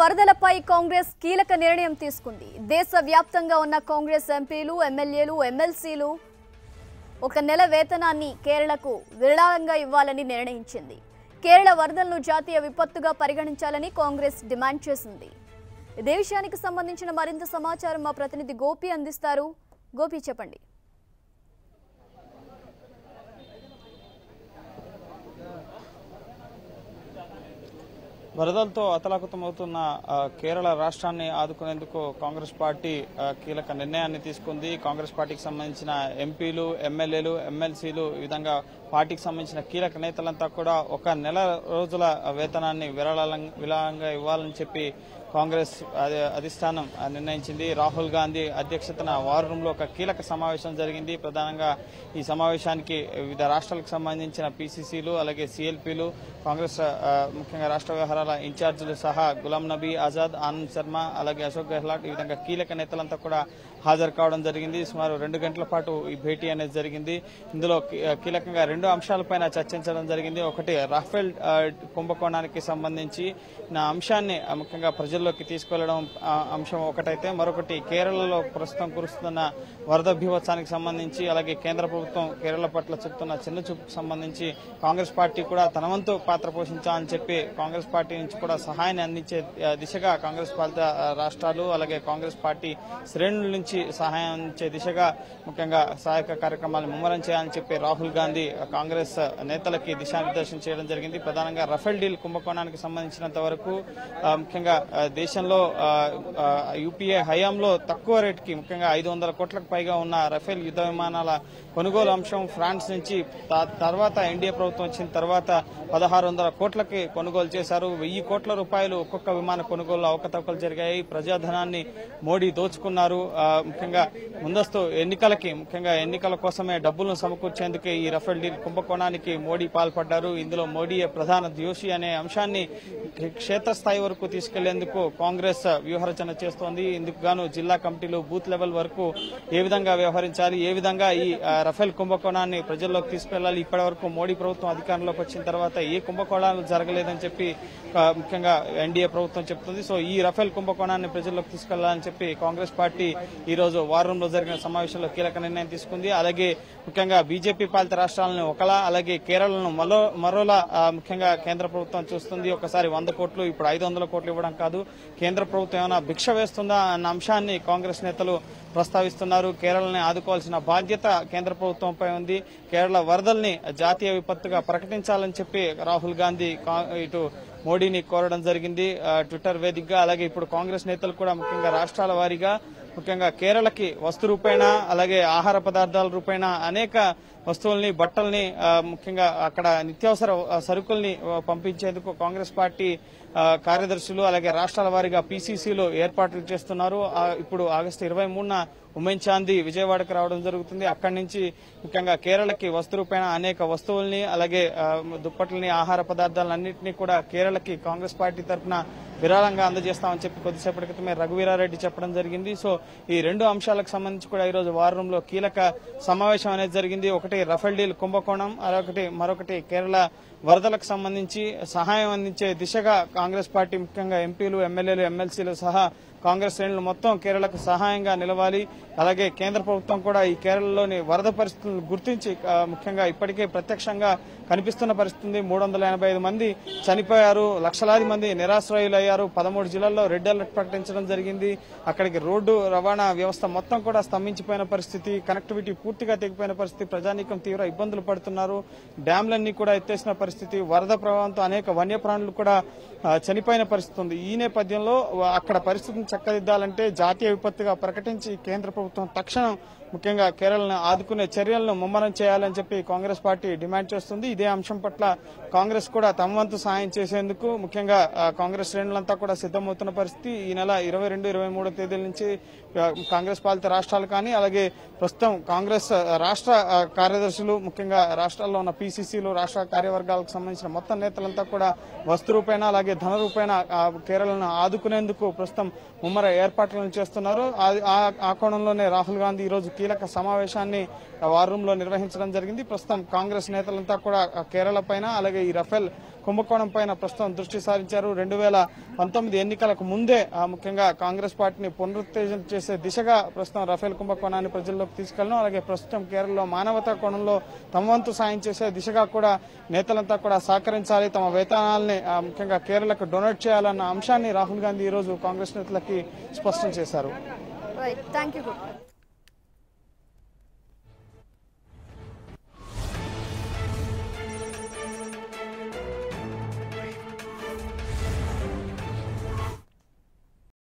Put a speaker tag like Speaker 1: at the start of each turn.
Speaker 1: వరదలపై కాంగ్రెస్ కీలక నిర్ణయం తీసుకుంది. దేశవ్యాప్తంగా ఉన్న కాంగ్రెస్ ఎంపీలు, ఎమ్మెల్యేలు, ఎమ్మెల్సీలు ఒక నెల వేతనాన్ని కేరళకు విరాళంగా ఇవ్వాలని నిర్ణయించింది. కేరళ వరదలను జాతీయ విపత్తుగా పరిగణించాలని కాంగ్రెస్ డిమాండ్ చేసింది. ఇదే విషయానికి సంబంధించిన మరింత సమాచారం మా ప్రతినిధి గోపి అందిస్తారు. గోపి, చెప్పండి.
Speaker 2: వరదలతో అతలాకుతమవుతున్న కేరళ రాష్ట్రాన్ని ఆదుకునేందుకు కాంగ్రెస్ పార్టీ కీలక నిర్ణయాన్ని తీసుకుంది. కాంగ్రెస్ పార్టీకి సంబంధించిన ఎంపీలు, ఎమ్మెల్యేలు, ఎమ్మెల్సీలు ఈ విధంగా పార్టీకి సంబంధించిన కీలక నేతలంతా కూడా ఒక నెల రోజుల వేతనాన్ని విరాళంగా ఇవ్వాలని చెప్పి కాంగ్రెస్ అధిష్టానం నిర్ణయించింది. రాహుల్ గాంధీ అధ్యక్షతన వార్ రూమ్ లో ఒక కీలక సమావేశం జరిగింది. ప్రధానంగా ఈ సమావేశానికి వివిధ రాష్ట్రాలకు సంబంధించిన పీసీసీలు, అలాగే సీఎల్పీలు, కాంగ్రెస్ ముఖ్యంగా రాష్ట్ర వ్యవహారాల ఇన్ఛార్జీలు సహా గులాం నబీ ఆజాద్, ఆనంద్ శర్మ, అలాగే అశోక్ గెహ్లాట్ ఈ విధంగా కీలక నేతలంతా కూడా హాజరు కావడం జరిగింది. సుమారు 2 గంటల పాటు ఈ భేటీ అనేది జరిగింది. ఇందులో కీలకంగా 2 అంశాలపైన చర్చించడం జరిగింది. ఒకటి రాఫెల్ కుంభకోణానికి సంబంధించి అంశాన్ని ముఖ్యంగా ప్రజల్లోకి తీసుకెళ్లడం అంశం ఒకటైతే, మరొకటి కేరళలో ప్రస్తుతం కురుస్తున్న వరద బీభత్సానికి సంబంధించి, అలాగే కేంద్ర ప్రభుత్వం కేరళ పట్ల చెప్తున్న చిన్న చూపుకు సంబంధించి కాంగ్రెస్ పార్టీ కూడా తన వంతు పాత్ర పోషించాలని చెప్పి కాంగ్రెస్ పార్టీ నుంచి కూడా సహాయాన్ని అందించే దిశగా కాంగ్రెస్ పాలిత రాష్ట్రాలు, అలాగే కాంగ్రెస్ పార్టీ శ్రేణుల నుంచి సహాయం అందించే దిశగా ముఖ్యంగా సహాయక కార్యక్రమాలను ముమ్మరం చేయాలని చెప్పి రాహుల్ గాంధీ కాంగ్రెస్ నేతలకి దిశానిర్దేశం చేయడం జరిగింది. ప్రధానంగా రఫేల్ డీల్ కుంభకోణానికి సంబంధించినంత వరకు ముఖ్యంగా దేశంలో యూపీఏ హయాంలో తక్కువ రేటుకి ముఖ్యంగా 500 కోట్లకు పైగా ఉన్న రఫేల్ యుద్ధ విమానాల కొనుగోలు అంశం ఫ్రాన్స్ నుంచి తర్వాత ఎన్డీఏ ప్రభుత్వం వచ్చిన తర్వాత 1600 కోట్లకి కొనుగోలు చేశారు. 1000 కోట్ల రూపాయలు ఒక్కొక్క విమాన కొనుగోలు అవకతవకలు జరిగాయి. ప్రజాధనాన్ని మోడీ దోచుకున్నారు. ముఖ్యంగా ముందస్తు ఎన్నికలకి, ముఖ్యంగా ఎన్నికల కోసమే డబ్బులను సమకూర్చేందుకే ఈ రఫేల్ డీల్ కుంభకోణానికి మోడీ పాల్పడ్డారు. ఇందులో మోడీయే ప్రధాన దోషి అనే అంశాన్ని క్షేత్రస్థాయి వరకు తీసుకెళ్లేందుకు కాంగ్రెస్ వ్యూహరచన చేస్తోంది. ఇందుకు గాను జిల్లా కమిటీలు, బూత్ లెవెల్ వరకు ఏ విధంగా వ్యవహరించాలి, ఏ విధంగా ఈ రఫేల్ కుంభకోణాన్ని ప్రజల్లోకి తీసుకెళ్లాలి, ఇప్పటి వరకు మోడీ ప్రభుత్వం అధికారంలోకి వచ్చిన తర్వాత ఏ కుంభకోణాలు జరగలేదని చెప్పి ముఖ్యంగా ఎన్డీఏ ప్రభుత్వం చెప్తుంది. సో ఈ రఫేల్ కుంభకోణాన్ని ప్రజల్లోకి తీసుకెళ్లాలని చెప్పి కాంగ్రెస్ పార్టీ ఈ రోజు వార్ రూమ్ లో జరిగిన సమావేశంలో కీలక నిర్ణయం తీసుకుంది. అలాగే ముఖ్యంగా బీజేపీ పాలిత రాష్ట్రాలను ఒకలా, అలాగే కేరళను మరోలా ముఖ్యంగా కేంద్ర ప్రభుత్వం చూస్తుంది. ఒకసారి 100 కోట్లు, ఇప్పుడు 500 కోట్లు ఇవ్వడం కాదు, కేంద్ర ప్రభుత్వం ఏమైనా భిక్ష వేస్తుందా అన్న అంశాన్ని కాంగ్రెస్ నేతలు ప్రస్తావిస్తున్నారు. కేరళని ఆదుకోవాల్సిన బాధ్యత కేంద్ర ప్రభుత్వంపై ఉంది. కేరళ వరదల్ని జాతీయ విపత్తుగా ప్రకటించాలని చెప్పి రాహుల్ గాంధీ ఇటు మోడీని కోరడం జరిగింది ట్విట్టర్ వేదికగా. అలాగే ఇప్పుడు కాంగ్రెస్ నేతలు కూడా ముఖ్యంగా రాష్ట్రాల వారీగా ముఖ్యంగా కేరళకి వస్తు రూపేణా, అలాగే ఆహార పదార్థాల రూపేణా అనేక వస్తువుల్ని, బట్టల్ని, ముఖ్యంగా అక్కడ నిత్యావసర సరుకుల్ని పంపించేందుకు కాంగ్రెస్ పార్టీ కార్యదర్శులు, అలాగే రాష్ట్రాల వారీగా పీసీసీలు ఏర్పాట్లు చేస్తున్నారు. ఇప్పుడు ఆగస్టు 23న ఉమెన్ చాందీ విజయవాడకు రావడం జరుగుతుంది. అక్కడి నుంచి ముఖ్యంగా కేరళకి వస్తు రూపేణ అనేక వస్తువుల్ని, అలాగే దుప్పట్లని, ఆహార పదార్థాలన్నింటినీ కూడా కేరళకి కాంగ్రెస్ పార్టీ తరఫున విరాళంగా అందజేస్తామని చెప్పి కొద్దిసేపటి క్రితమే రఘువీరారెడ్డి చెప్పడం జరిగింది. సో ఈ 2 అంశాలకు సంబంధించి కూడా ఈ రోజు వార్ రూమ్ లో కీలక సమావేశం అనేది జరిగింది. ఒకటి రఫేల్ డీల్ కుంభకోణం, మరొకటి కేరళ వరదలకు సంబంధించి సహాయం అందించే దిశగా కాంగ్రెస్ పార్టీ ముఖ్యంగా ఎంపీలు, ఎమ్మెల్యేలు, ఎమ్మెల్సీలు సహా కాంగ్రెస్ శ్రేణులు మొత్తం కేరళకు సహాయంగా నిలవాలి. అలాగే కేంద్ర ప్రభుత్వం కూడా ఈ కేరళలోని వరద పరిస్థితులను గుర్తించి ముఖ్యంగా ఇప్పటికే ప్రత్యక్షంగా కనిపిస్తున్న పరిస్థితి 385 మంది చనిపోయారు, లక్షలాది మంది నిరాశ్రయులయ్యారు. 13 జిల్లాల్లో రెడ్ అలర్ట్ ప్రకటించడం జరిగింది. అక్కడికి రోడ్డు రవాణా వ్యవస్థ మొత్తం కూడా స్తంభించిపోయిన పరిస్థితి, కనెక్టివిటీ పూర్తిగా తెగిపోయిన పరిస్థితి, ప్రజానీకం తీవ్ర ఇబ్బందులు పడుతున్నారు. డ్యాంలన్నీ కూడా ఎత్తేసిన పరిస్థితి, వరద ప్రభావంతో అనేక వన్యప్రాణులు కూడా చనిపోయిన పరిస్థితి ఉంది. ఈ నేపథ్యంలో అక్కడ పరిస్థితిని చక్కదిద్దాలంటే జాతీయ విపత్తుగా ప్రకటించి కేంద్ర ప్రభుత్వం తక్షణం ముఖ్యంగా కేరళను ఆదుకునే చర్యలను ముమ్మరం చేయాలని చెప్పి కాంగ్రెస్ పార్టీ డిమాండ్ చేస్తుంది. ఇదే అంశం పట్ల కాంగ్రెస్ కూడా తమ వంతు సాయం చేసేందుకు ముఖ్యంగా కాంగ్రెస్ శ్రేణులంతా కూడా సిద్దమవుతున్న పరిస్థితి. ఈ నెల 22, 23 తేదీల నుంచి కాంగ్రెస్ పాలిత రాష్ట్రాలు కానీ, అలాగే ప్రస్తుతం కాంగ్రెస్ రాష్ట్ర కార్యదర్శులు, ముఖ్యంగా రాష్ట్రాల్లో ఉన్న పీసీసీలు, రాష్ట్ర కార్యవర్గాలకు సంబంధించిన మొత్తం నేతలంతా కూడా వస్తు రూపేణ, అలాగే ధన రూపేణ కేరళను ఆదుకునేందుకు ప్రస్తుతం ముమ్మర ఏర్పాట్లను చేస్తున్నారు. ఆ కోణంలోనే రాహుల్ గాంధీ ఈ రోజు కీలక సమావేశాన్ని వార్ రూమ్ లో నిర్వహించడం జరిగింది. ప్రస్తుతం కాంగ్రెస్ నేతలంతా కూడా కేరళ పైన అలాగే ఈ రఫేల్ కుంభకోణం పైన ప్రస్తుతం దృష్టి సారించారు. 2019 ఎన్నికలకు ముందే ముఖ్యంగా కాంగ్రెస్ పార్టీని పునరుత్తేజం చేసే దిశగా ప్రస్తుతం రఫేల్ కుంభకోణాన్ని ప్రజల్లోకి తీసుకెళ్లడం, అలాగే ప్రస్తుతం కేరళలో మానవతా కోణంలో తమ వంతు సాయం చేసే దిశగా కూడా నేతలంతా కూడా సహకరించాలి, తమ వేతనాలని ముఖ్యంగా కేరళకు డొనేట్ చేయాలన్న అంశాన్ని రాహుల్ గాంధీ ఈ రోజు కాంగ్రెస్ నేతలకి స్పష్టం చేశారు.
Speaker 1: Right, thank you.